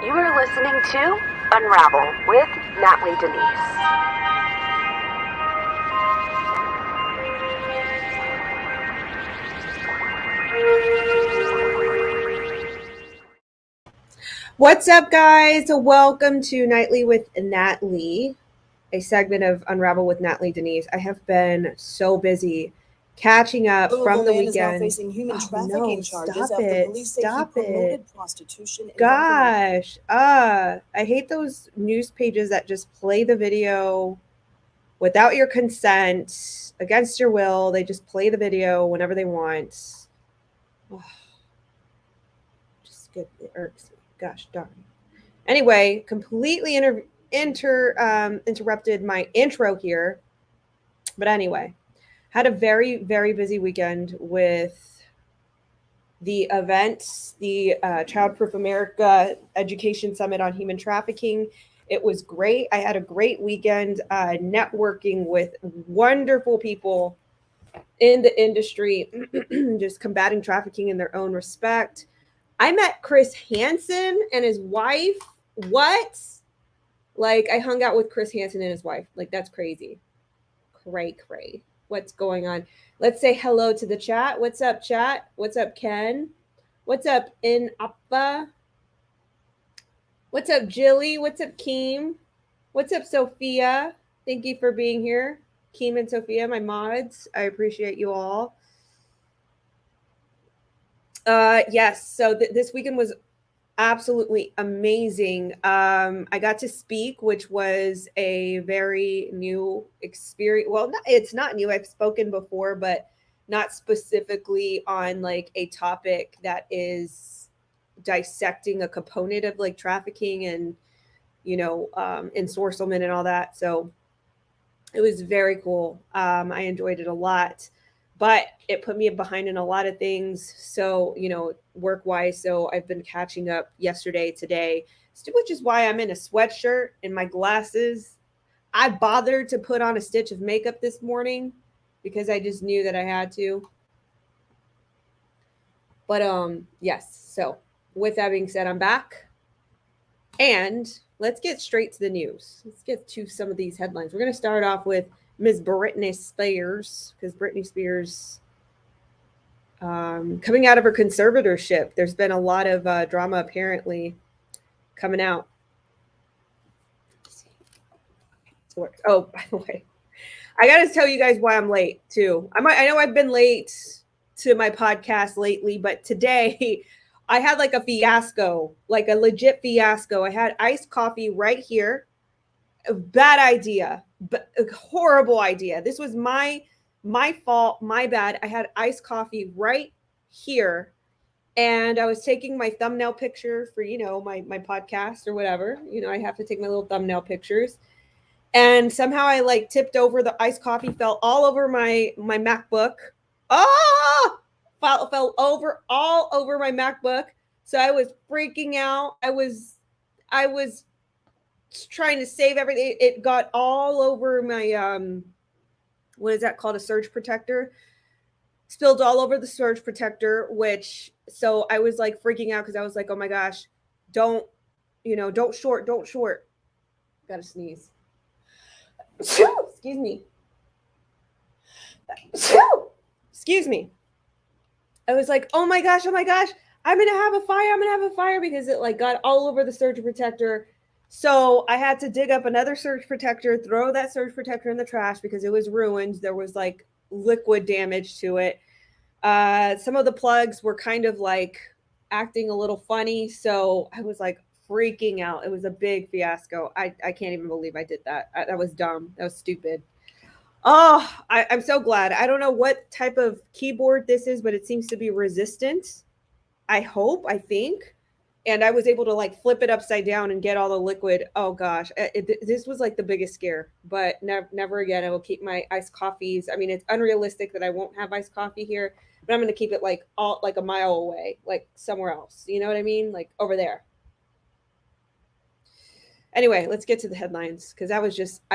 You are listening to Unravel with Natalie Denise. What's up, guys? Welcome to Nightly with Natalie, a segment of Unravel with Natalie Denise. I have been so busy catching up from the weekend. Is now facing human trafficking charges after police say he promoted prostitution. Gosh, I hate those news pages that just play the video without your consent, against your will. They just play the video whenever they want. Oh, it irks me. Gosh darn. Anyway, completely interrupted my intro here. But anyway, had a very, very busy weekend with the events, the Childproof America Education Summit on Human Trafficking. It was great. I had a great weekend networking with wonderful people in the industry, just combating trafficking in their own respect. I met Chris Hansen and his wife. What? Like, I hung out with Chris Hansen and his wife. Like, that's crazy. Cray. What's going on? Let's say hello to the chat. What's up, chat? What's up, Ken? What's up, Appa? What's up, Jilly? What's up, Keem? What's up, Sophia? Thank you for being here. Keem and Sophia, my mods. I appreciate you all. Yes, so this weekend was absolutely amazing. I got to speak, which was a very new experience. Well, it's not new. I've spoken before, but not specifically on like a topic that is dissecting a component of like trafficking and, ensorcement and all that. So it was very cool. I enjoyed it a lot. But it put me behind in a lot of things. So, work-wise. So I've been catching up yesterday, today, which is why I'm in a sweatshirt and my glasses. I bothered to put on a stitch of makeup this morning because I just knew that I had to. But yes. So with that being said, I'm back. And let's get straight to the news. Let's get to some of these headlines. We're going to start off with Ms. Britney Spears, because Britney Spears coming out of her conservatorship. There's been a lot of drama apparently coming out. Oh, by the way, I got to tell you guys why I'm late too. I know I've been late to my podcast lately, but today I had like a fiasco, like a legit fiasco. I had iced coffee right here. A bad idea, but a horrible idea. This was my fault, my bad. I had iced coffee right here, and I was taking my thumbnail picture for my podcast or whatever. I have to take my little thumbnail pictures, and somehow I like tipped over. The iced coffee fell all over my MacBook. Fell over all over my MacBook. So I was freaking out. I was trying to save everything. It got all over my what is that called, a surge protector, spilled all over the surge protector, so I was like freaking out because I was like, oh my gosh, don't short, gotta sneeze. Excuse me. I was like, oh my gosh, I'm gonna have a fire because it like got all over the surge protector. So I had to dig up another surge protector, throw that surge protector in the trash because it was ruined. There was like liquid damage to it. Some of the plugs were kind of like acting a little funny. So I was like freaking out. It was a big fiasco. I can't even believe I did that. That was dumb. That was stupid. Oh, I'm so glad. I don't know what type of keyboard this is, but it seems to be resistant. I think. And I was able to like flip it upside down and get all the liquid. Oh gosh, this was like the biggest scare, but never again. I will keep my iced coffees. I mean, it's unrealistic that I won't have iced coffee here, but I'm going to keep it like a mile away, like somewhere else. You know what I mean? Like over there. Anyway, let's get to the headlines because I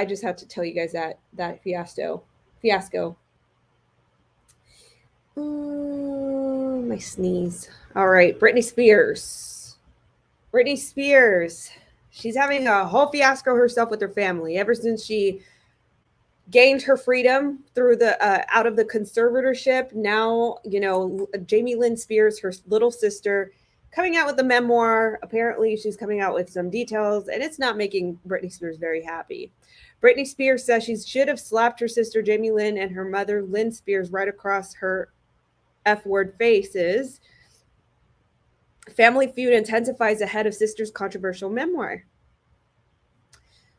just have to tell you guys that fiasco. My sneeze. All right, Britney Spears. Britney Spears. She's having a whole fiasco herself with her family ever since she gained her freedom through the out of the conservatorship. Now, Jamie Lynn Spears, her little sister, coming out with a memoir. Apparently, she's coming out with some details, and it's not making Britney Spears very happy. Britney Spears says she should have slapped her sister Jamie Lynn and her mother Lynn Spears right across her F-word faces. Family feud intensifies ahead of sister's controversial memoir.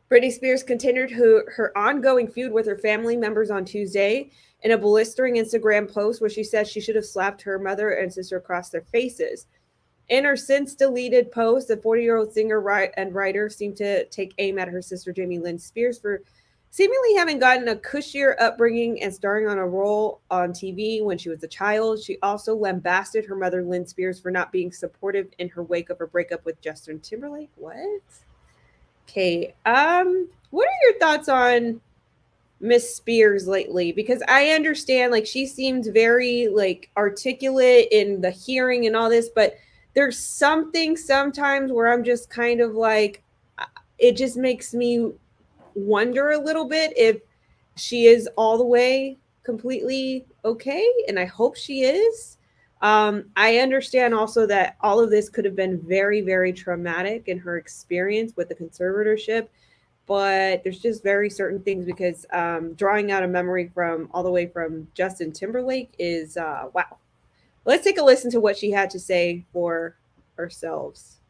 Britney Spears continued her ongoing feud with her family members on Tuesday in a blistering Instagram post where she says she should have slapped her mother and sister across their faces. In her since deleted post, the 40-year-old singer and writer seemed to take aim at her sister Jamie Lynn Spears for seemingly having gotten a cushier upbringing and starring on a role on TV when she was a child. She also lambasted her mother Lynn Spears for not being supportive in her wake of her breakup with Justin Timberlake. What? Okay. What are your thoughts on Miss Spears lately? Because I understand, like, she seems very, like, articulate in the hearing and all this, but there's something sometimes where I'm just kind of like, it just makes me wonder a little bit if she is all the way completely okay, and I hope she is. I understand also that all of this could have been very, very traumatic in her experience with the conservatorship, but there's just very certain things because drawing out a memory from all the way from Justin Timberlake is wow. Let's take a listen to what she had to say for ourselves.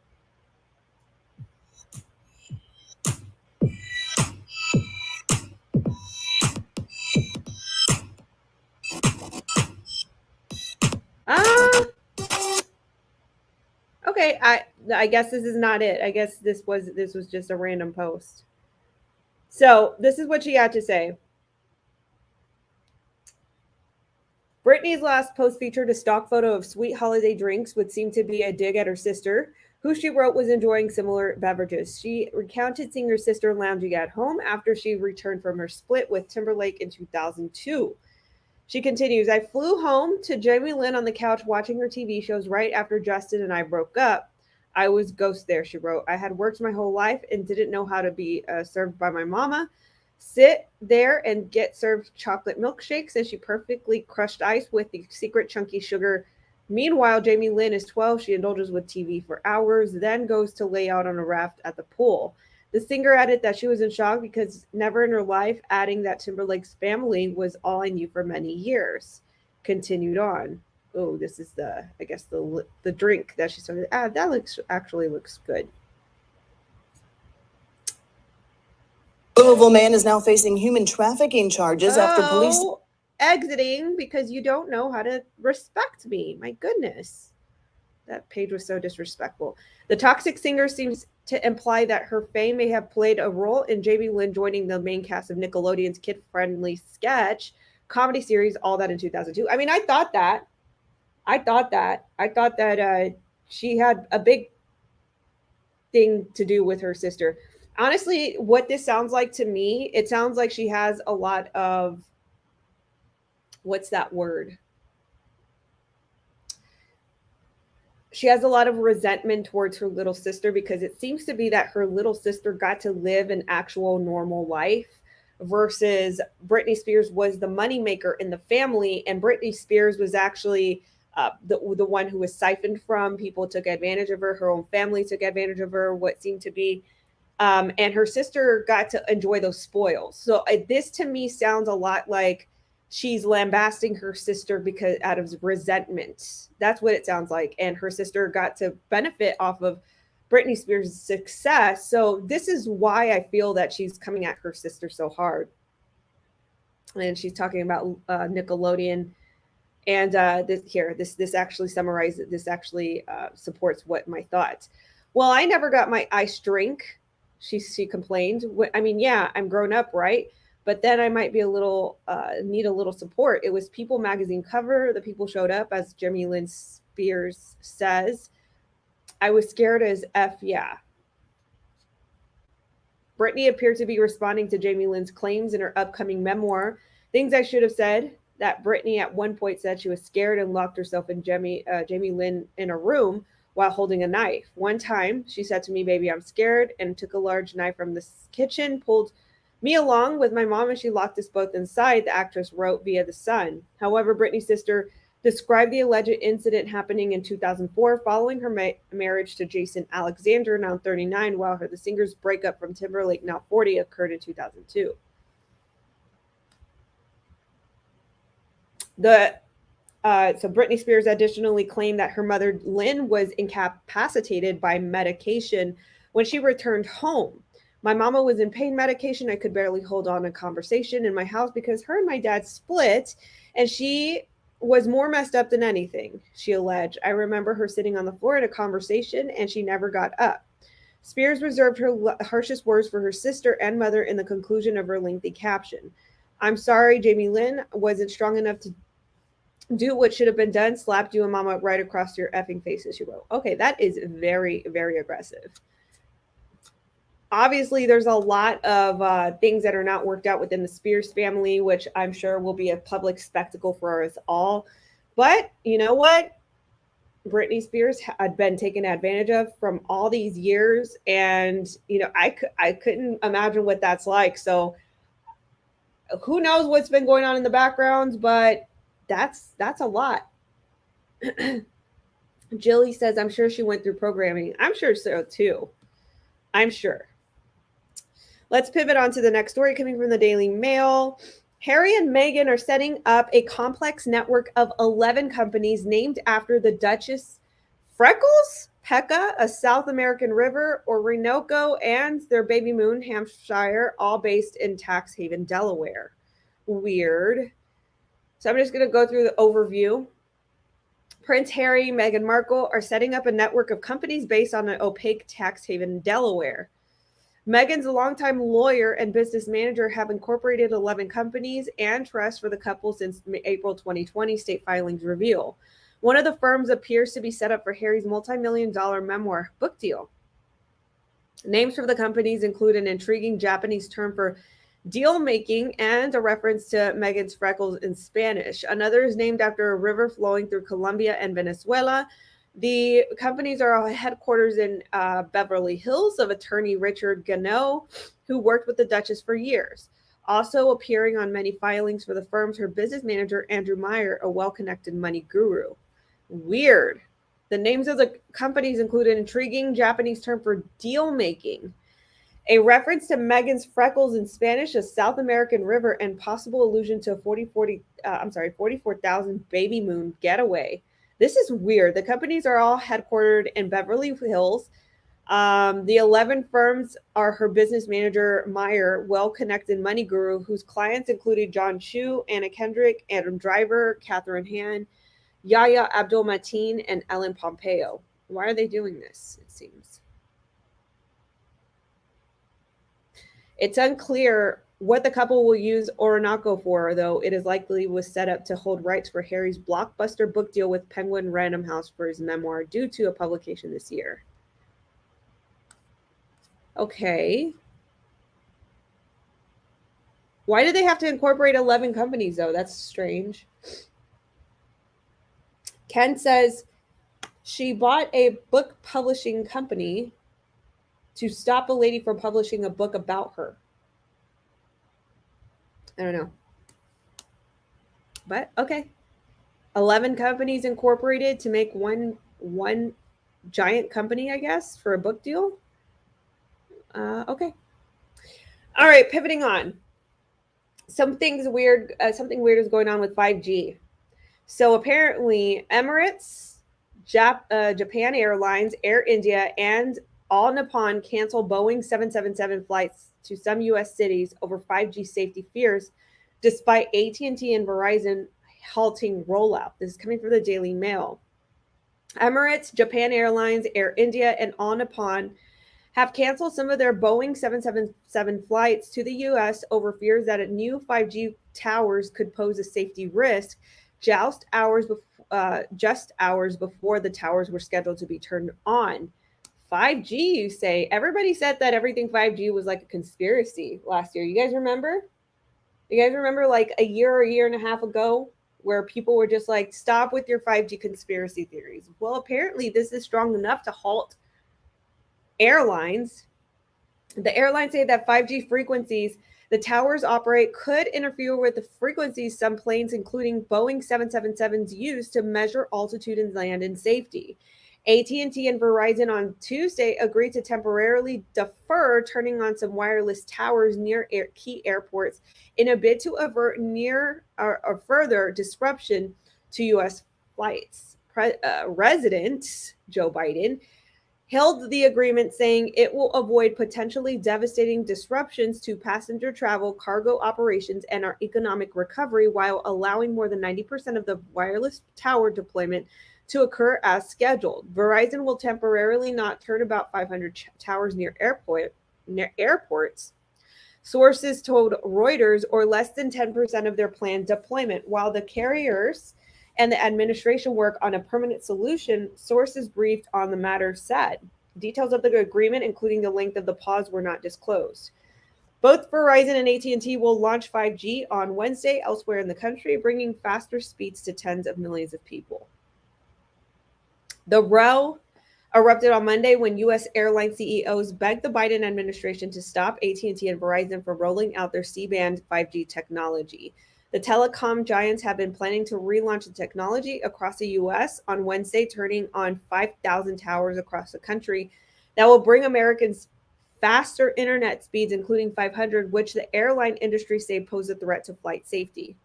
Okay, I guess this is not it. I guess this was just a random post. So this is what she had to say. Britney's last post featured a stock photo of sweet holiday drinks, which seemed to be a dig at her sister, who she wrote was enjoying similar beverages. She recounted seeing her sister lounging at home after she returned from her split with Timberlake in 2002. She continues, I flew home to Jamie Lynn on the couch watching her TV shows right after Justin and I broke up. I was ghost there, she wrote. I had worked my whole life and didn't know how to be served by my mama. Sit there and get served chocolate milkshakes, and she perfectly crushed ice with the secret chunky sugar. Meanwhile, Jamie Lynn is 12. She indulges with TV for hours, then goes to lay out on a raft at the pool. The singer added that she was in shock because never in her life, adding that Timberlake's family was all I knew for many years. Continued on. Oh, this is the drink that she started. That actually looks good. Louisville man is now facing human trafficking charges after police exiting because you don't know how to respect me. My goodness. That page was so disrespectful. The toxic singer seems to imply that her fame may have played a role in Jamie Lynn joining the main cast of Nickelodeon's kid-friendly sketch comedy series All That in 2002. I mean, I thought that she had a big thing to do with her sister. Honestly, what this sounds like to me, it sounds like she has a lot of, what's that word? She has a lot of resentment towards her little sister because it seems to be that her little sister got to live an actual normal life versus Britney Spears was the moneymaker in the family, and Britney Spears was actually the one who was siphoned from. People took advantage of her. Her own family took advantage of her, what seemed to be. And her sister got to enjoy those spoils. So this to me sounds a lot like she's lambasting her sister because out of resentment. That's what it sounds like. And her sister got to benefit off of Britney Spears' success. So this is why I feel that she's coming at her sister so hard. And she's talking about Nickelodeon. And this actually summarizes, this actually supports what my thoughts. Well, I never got my iced drink. She complained. I mean, yeah, I'm grown up, right? But then I might be a little, need a little support. It was People magazine cover. The people showed up, as Jamie Lynn Spears says. I was scared as F, yeah. Britney appeared to be responding to Jamie Lynn's claims in her upcoming memoir. Things I should have said, that Britney at one point said she was scared and locked herself and Jamie Lynn in a room while holding a knife. One time, she said to me, "Baby, I'm scared," and took a large knife from the kitchen, pulled me along with my mom, and she locked us both inside, the actress wrote via The Sun. However, Britney's sister described the alleged incident happening in 2004 following her marriage to Jason Alexander, now 39, while the singer's breakup from Timberlake, now 40, occurred in 2002. So Britney Spears additionally claimed that her mother, Lynn, was incapacitated by medication when she returned home. "My mama was in pain medication. I could barely hold on a conversation in my house because her and my dad split, and she was more messed up than anything," she alleged. "I remember her sitting on the floor in a conversation, and she never got up." Spears reserved her harshest words for her sister and mother in the conclusion of her lengthy caption. "I'm sorry, Jamie Lynn wasn't strong enough to do what should have been done, slapped you and mama right across your effing faces," she wrote. Okay, that is very, very aggressive. Obviously, there's a lot of things that are not worked out within the Spears family, which I'm sure will be a public spectacle for us all. But you know what? Britney Spears had been taken advantage of from all these years, and I couldn't imagine what that's like. So who knows what's been going on in the background, but that's a lot. Jilly says, "I'm sure she went through programming." I'm sure so too. I'm sure. Let's pivot on to the next story coming from the Daily Mail. Harry and Meghan are setting up a complex network of 11 companies named after the Duchess Freckles, Pekka, a South American river, Orinoco, and their baby moon, Hampshire, all based in tax haven, Delaware. Weird. So I'm just going to go through the overview. Prince Harry and Meghan Markle are setting up a network of companies based on an opaque tax haven in Delaware. Meghan's longtime lawyer and business manager have incorporated 11 companies and trusts for the couple since April 2020, state filings reveal. One of the firms appears to be set up for Harry's multi-million-dollar memoir book deal. Names for the companies include an intriguing Japanese term for deal making and a reference to Meghan's freckles in Spanish. Another is named after a river flowing through Colombia and Venezuela. The companies are headquarters in Beverly Hills of attorney Richard Gano, who worked with the Duchess for years. Also appearing on many filings for the firms, her business manager, Andrew Meyer, a well-connected money guru. Weird. The names of the companies include an intriguing Japanese term for deal making, a reference to Meghan's freckles in Spanish, a South American river, and possible allusion to a 44,000 baby moon getaway. This is weird. The companies are all headquartered in Beverly Hills. The 11 firms are her business manager, Meyer, well-connected money guru, whose clients included John Chu, Anna Kendrick, Adam Driver, Catherine Han, Yahya Abdul-Mateen, and Ellen Pompeo. Why are they doing this, it seems? It's unclear what the couple will use Orinoco for, though it is likely was set up to hold rights for Harry's blockbuster book deal with Penguin Random House for his memoir, due to a publication this year. Okay. Why do they have to incorporate 11 companies, though? That's strange. Ken says she bought a book publishing company to stop a lady from publishing a book about her. I don't know. But okay. 11 companies incorporated to make one giant company, I guess, for a book deal. Okay. All right, pivoting on. Something weird is going on with 5G. So apparently Emirates, Japan Airlines, Air India, and All Nippon cancel Boeing 777 flights to some U.S. cities over 5G safety fears, despite AT&T and Verizon halting rollout. This is coming from the Daily Mail. Emirates, Japan Airlines, Air India, and All Nippon have canceled some of their Boeing 777 flights to the U.S. over fears that new 5G towers could pose a safety risk, just hours before the towers were scheduled to be turned on. 5G, you say? Everybody said that everything 5G was like a conspiracy last year. You guys remember? You guys remember like a year and a half ago where people were just like, stop with your 5G conspiracy theories. Well, apparently this is strong enough to halt airlines. The airlines say that 5G frequencies the towers operate could interfere with the frequencies some planes, including Boeing 777s, use to measure altitude and land in safety. AT&T and Verizon on Tuesday agreed to temporarily defer turning on some wireless towers near key airports in a bid to avert near or further disruption to U.S. flights. Resident Joe Biden hailed the agreement, saying it will avoid potentially devastating disruptions to passenger travel, cargo operations, and our economic recovery, while allowing more than 90% of the wireless tower deployment to occur as scheduled. Verizon will temporarily not turn about 500 towers near airports, sources told Reuters, or less than 10% of their planned deployment, while the carriers and the administration work on a permanent solution, sources briefed on the matter said. Details of the agreement, including the length of the pause, were not disclosed. Both Verizon and AT&T will launch 5G on Wednesday elsewhere in the country, bringing faster speeds to tens of millions of people. The row erupted on Monday when U.S. airline CEOs begged the Biden administration to stop AT&T and Verizon from rolling out their C-band 5G technology. The telecom giants have been planning to relaunch the technology across the U.S. on Wednesday, turning on 5,000 towers across the country that will bring Americans faster internet speeds, including 500, which the airline industry say pose a threat to flight safety.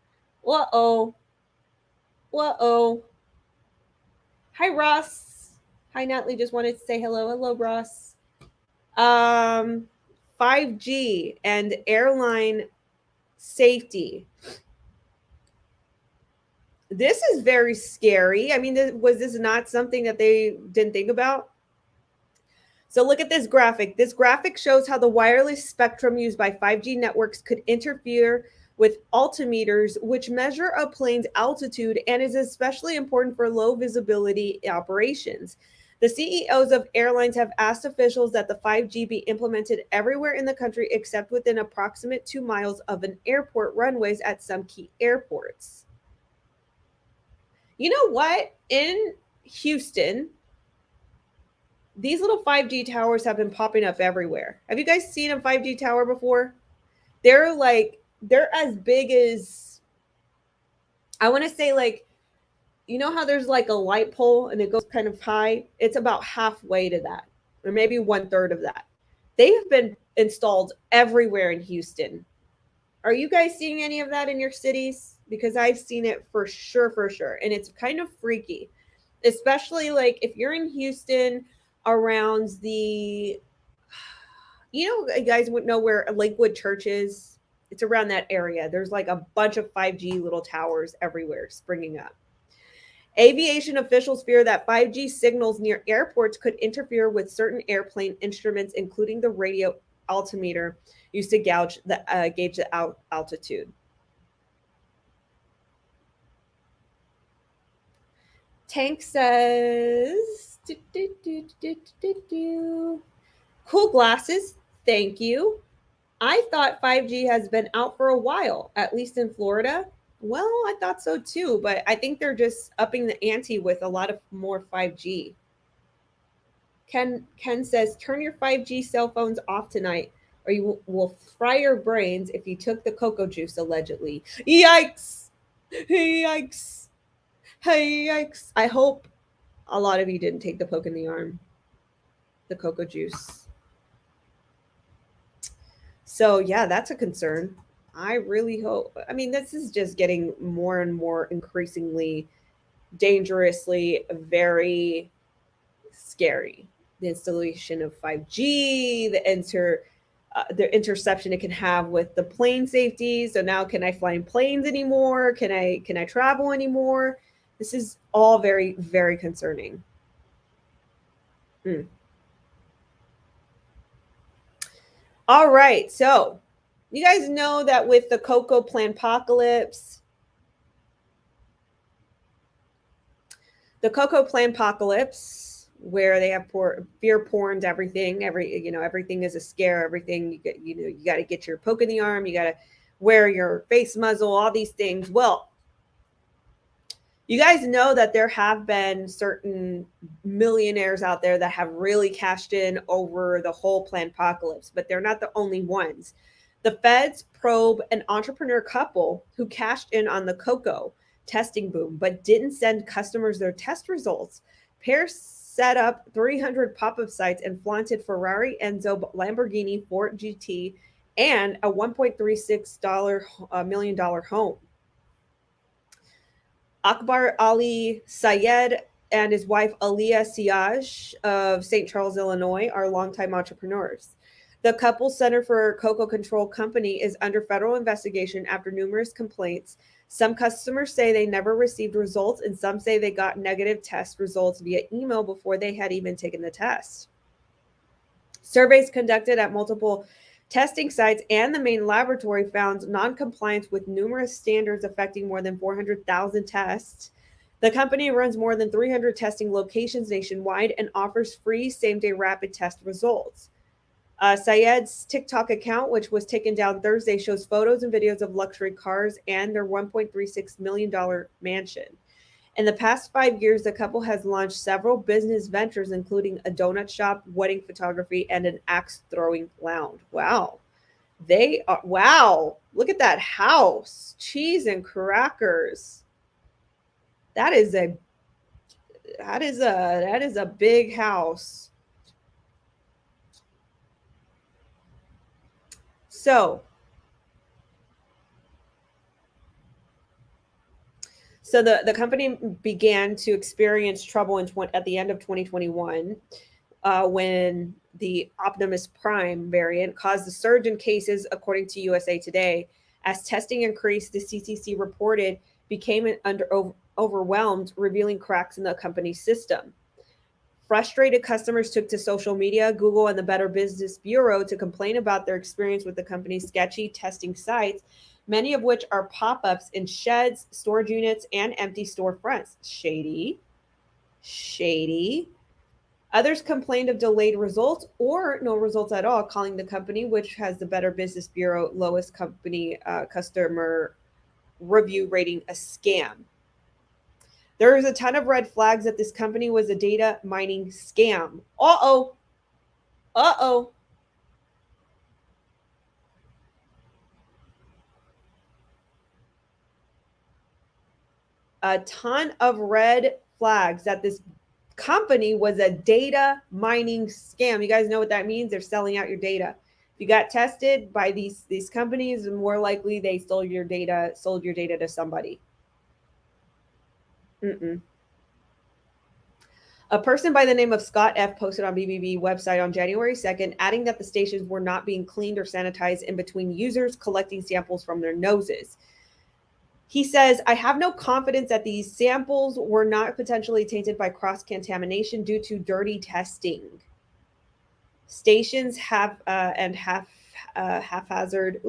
Uh-oh. Uh-oh. Hi, Ross. Hi, Natalie. Just wanted to say hello. Hello, Ross. 5G and airline safety. This is very scary. I mean, was this not something that they didn't think about? So look at this graphic. This graphic shows how the wireless spectrum used by 5G networks could interfere with altimeters, which measure a plane's altitude and is especially important for low visibility operations. The CEOs of airlines have asked officials that the 5G be implemented everywhere in the country except within approximate 2 miles of an airport runways at some key airports. You know what? In Houston, these little 5G towers have been popping up everywhere. Have you guys seen a 5G tower before? They're as big as, I want to say, like, you know how there's like a light pole and it goes kind of high? It's about halfway to that, or maybe 1/3 of that. They have been installed everywhere in Houston. Are you guys seeing any of that in your cities? Because I've seen it for sure. And it's kind of freaky, especially like if you're in Houston around the, you guys would know where Lakewood Church is. It's around that area. There's like a bunch of 5G little towers everywhere springing up. Aviation officials fear that 5G signals near airports could interfere with certain airplane instruments, including the radio altimeter used to gauge the altitude. Tank says, cool glasses, thank you. I thought 5G has been out for a while, at least in Florida. Well, I thought so too, but I think they're just upping the ante with a lot of more 5G. Ken says, turn your 5G cell phones off tonight, or you will fry your brains if you took the cocoa juice, allegedly. Yikes! Yikes! Hey, yikes. I hope a lot of you didn't take the poke in the arm, the cocoa juice. So, yeah, that's a concern. I really hope. I mean, this is just getting more and more increasingly dangerously very scary. The installation of 5G, the interception it can have with the plane safety. So now, can I fly in planes anymore? Can I travel anymore? This is all very, very concerning. All right. So you guys know that with the Cocoa Planpocalypse, where they have fear porned everything, everything is a scare, everything you got to get your poke in the arm, you got to wear your face muzzle, all these things. Well, You guys know that there have been certain millionaires out there that have really cashed in over the whole planned apocalypse, but they're not the only ones. The feds probe an entrepreneur couple who cashed in on the cocoa testing boom, but didn't send customers their test results. Pair set up 300 pop-up sites and flaunted Ferrari, Enzo, Lamborghini, Ford GT, and a $1.36 million home. Akbar Ali Sayed and his wife Aliyah Siaj of St. Charles, Illinois, are longtime entrepreneurs. The couple's Center for Cocoa Control Company is under federal investigation after numerous complaints. Some customers say they never received results, and some say they got negative test results via email before they had even taken the test. Surveys conducted at multiple testing sites and the main laboratory found non-compliance with numerous standards affecting more than 400,000 tests. The company runs more than 300 testing locations nationwide and offers free same-day rapid test results. Syed's TikTok account, which was taken down Thursday, shows photos and videos of luxury cars and their $1.36 million mansion. In the past 5 years, the couple has launched several business ventures, including a donut shop, wedding photography, and an axe throwing lounge. Wow. They are, wow. Look at that house. Cheese and crackers. That is a big house. So the company began to experience trouble at the end of 2021 when the Optimus Prime variant caused a surge in cases, according to USA Today. As testing increased, the CCC reported became overwhelmed, revealing cracks in the company's system. Frustrated customers took to social media, Google, and the Better Business Bureau to complain about their experience with the company's sketchy testing sites, many of which are pop-ups in sheds, storage units, and empty storefronts. Shady. Others complained of delayed results or no results at all, calling the company, which has the Better Business Bureau lowest company customer review rating, a scam. There is a ton of red flags that this company was a data mining scam. Uh-oh. A ton of red flags that this company was a data mining scam. You guys know what that means? They're selling out your data. If you got tested by these companies, more likely they sold your data to somebody. A person by the name of Scott F. posted on BBB website on January 2nd, adding that the stations were not being cleaned or sanitized in between users collecting samples from their noses. He says, I have no confidence that these samples were not potentially tainted by cross-contamination due to dirty testing. Stations have haphazard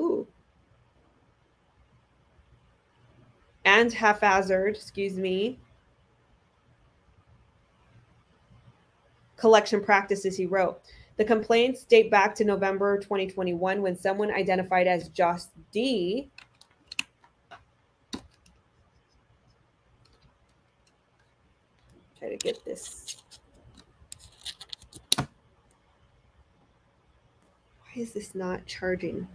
collection practices, he wrote. The complaints date back to November 2021 when someone identified as Just D try to get this. Why is this not charging?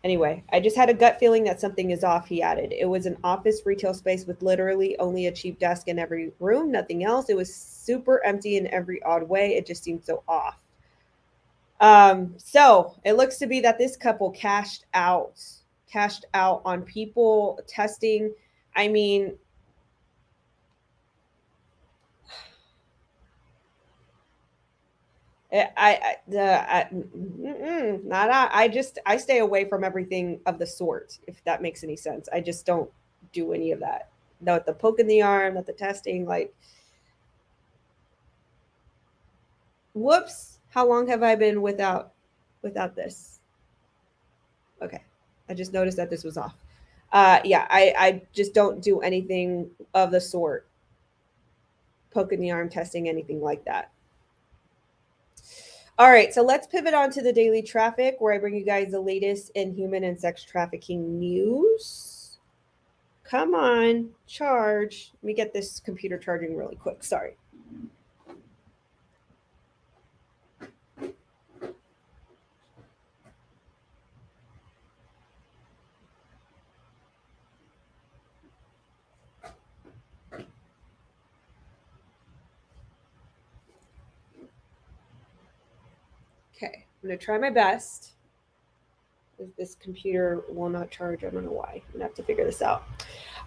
Anyway, I just had a gut feeling that something is off, he added. It was an office retail space with literally only a cheap desk in every room, nothing else. It was super empty in every odd way. It just seemed so off. So it looks to be that this couple cashed out on people testing. I mean, I stay away from everything of the sort, if that makes any sense. I just don't do any of that. Not the poke in the arm, not the testing. Like, whoops! How long have I been without this? Okay, I just noticed that this was off. Yeah, I just don't do anything of the sort. Poke in the arm, testing, anything like that. All right, so let's pivot on to the daily traffic, where I bring you guys the latest in human and sex trafficking news. Come on, charge. Let me get this computer charging really quick. Sorry. Okay, I'm going to try my best. This computer will not charge. I don't know why. I'm going to have to figure this out.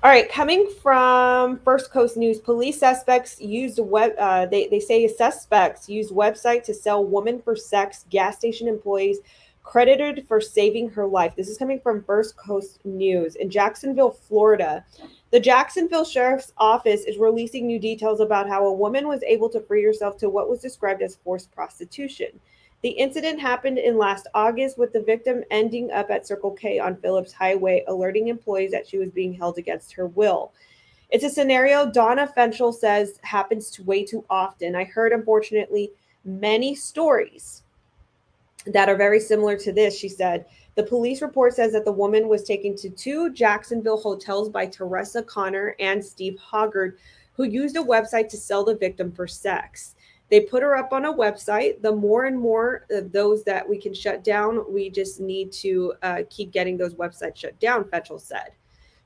All right, coming from First Coast News, police suspects used they say suspects used website to sell woman for sex. Gas station employees credited for saving her life. This is coming from First Coast News in Jacksonville, Florida. The Jacksonville Sheriff's Office is releasing new details about how a woman was able to free herself to what was described as forced prostitution. The incident happened in last August, with the victim ending up at Circle K on Phillips Highway, alerting employees that she was being held against her will. It's a scenario Donna Fenchel says happens way too often. I heard, unfortunately, many stories that are very similar to this, she said. The police report says that the woman was taken to 2 Jacksonville hotels by Teresa Connor and Steve Hoggard, who used a website to sell the victim for sex. They put her up on a website. The more and more of those that we can shut down, we just need to keep getting those websites shut down, Fetchel said.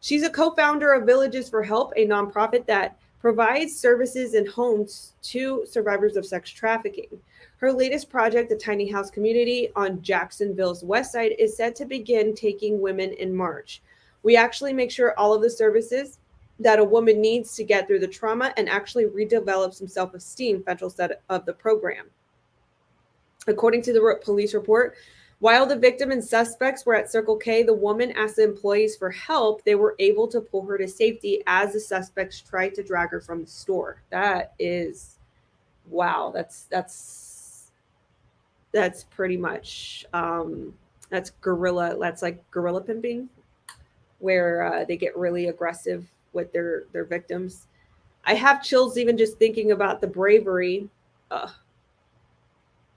She's a co-founder of Villages for Help, a nonprofit that provides services and homes to survivors of sex trafficking. Her latest project, the Tiny House Community on Jacksonville's west side, is set to begin taking women in March. We actually make sure all of the services that a woman needs to get through the trauma and actually redevelop some self-esteem, Fetchel said of the program. According to the police report, while the victim and suspects were at Circle K, the woman asked the employees for help. They were able to pull her to safety as the suspects tried to drag her from the store. That is, wow. That's pretty much, that's guerrilla. That's like guerrilla pimping, where they get really aggressive with their victims. I have chills even just thinking about the bravery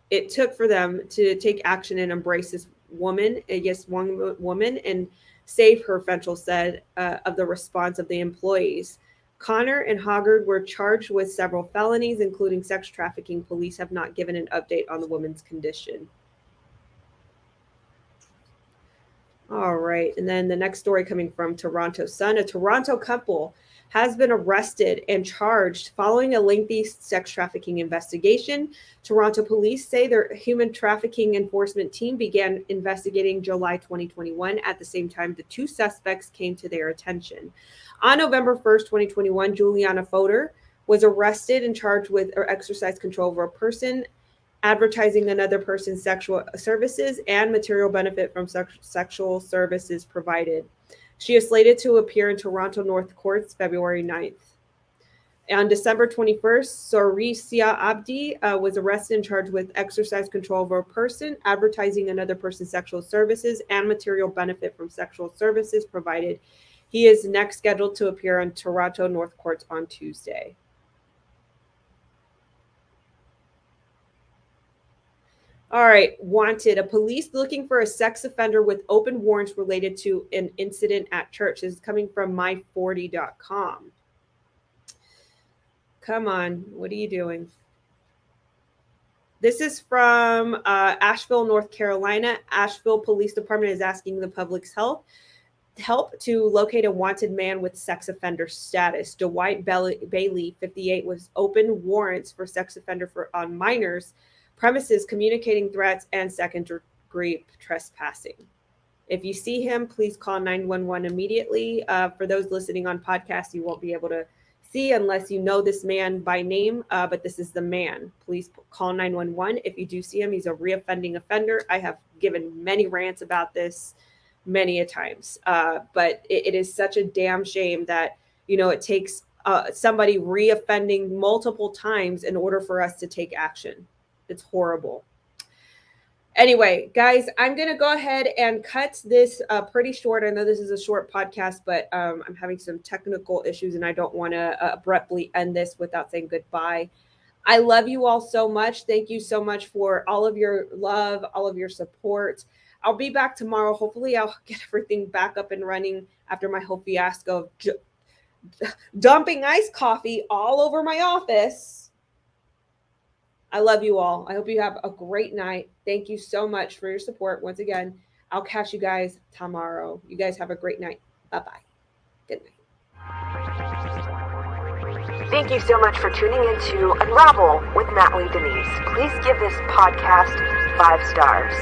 it took for them to take action and embrace this woman, one woman, and save her, Fenchel said, of the response of the employees. Connor and Hoggard were charged with several felonies, including sex trafficking. Police have not given an update on the woman's condition. All right. And then the next story coming from Toronto Sun, a Toronto couple has been arrested and charged following a lengthy sex trafficking investigation. Toronto police say their human trafficking enforcement team began investigating July 2021. At the same time, the 2 suspects came to their attention. On November 1st, 2021, Juliana Fodor was arrested and charged with or exercise control over a person, advertising another person's sexual services, and material benefit from sexual services provided. She is slated to appear in Toronto North Courts February 9th. On December 21st, Sorisia Abdi was arrested and charged with exercise control over a person, advertising another person's sexual services, and material benefit from sexual services provided. He is next scheduled to appear on Toronto North Courts on Tuesday. All right, wanted. A police looking for a sex offender with open warrants related to an incident at church. This is coming from my40.com. Come on, what are you doing? This is from Asheville, North Carolina. Asheville Police Department is asking the public's help to locate a wanted man with sex offender status. Dwight Bailey, 58, was open warrants for sex offender on minors premises, communicating threats, and second-degree trespassing. If you see him, please call 911 immediately. For those listening on podcasts, you won't be able to see unless you know this man by name, but this is the man. Please call 911. If you do see him, he's a reoffending offender. I have given many rants about this many a times, but it is such a damn shame that, it takes somebody reoffending multiple times in order for us to take action. It's horrible. Anyway, guys, I'm going to go ahead and cut this pretty short. I know this is a short podcast, but I'm having some technical issues and I don't want to abruptly end this without saying goodbye. I love you all so much. Thank you so much for all of your love, all of your support. I'll be back tomorrow. Hopefully I'll get everything back up and running after my whole fiasco of dumping iced coffee all over my office. I love you all. I hope you have a great night. Thank you so much for your support. Once again, I'll catch you guys tomorrow. You guys have a great night. Bye-bye. Good night. Thank you so much for tuning in to Unravel with Natalie Denise. Please give this podcast 5 stars.